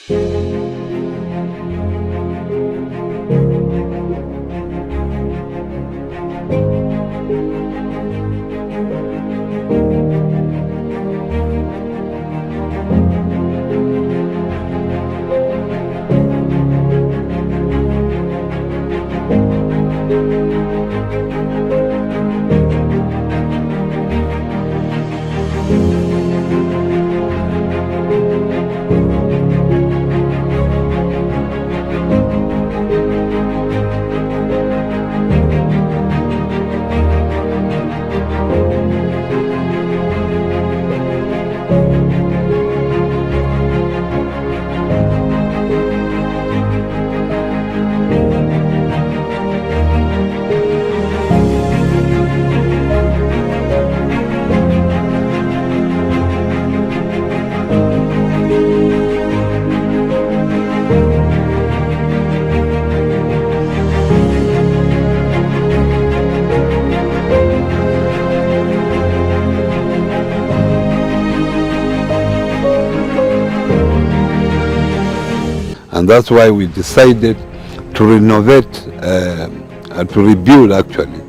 And that's why we decided to renovate, to rebuild actually,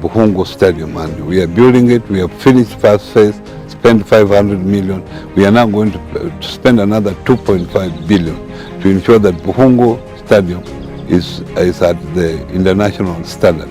Bukhungu Stadium. And we are building it. We have finished first phase, spent 500 million. We are now going to spend another 2.5 billion to ensure that Bukhungu Stadium is at the international standard.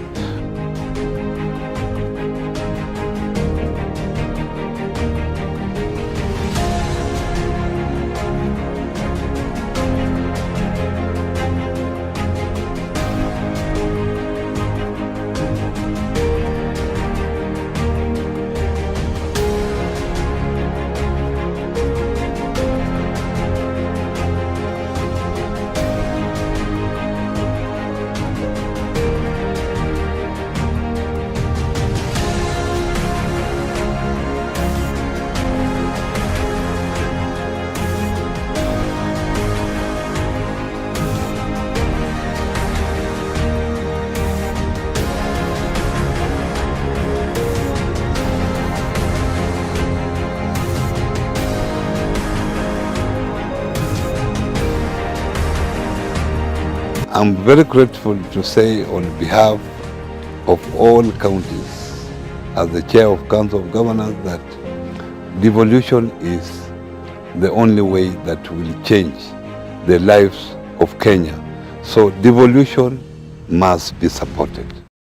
I'm very grateful to say on behalf of all counties, as the chair of Council of Governors, that devolution is the only way that will change the lives of Kenya. So devolution must be supported.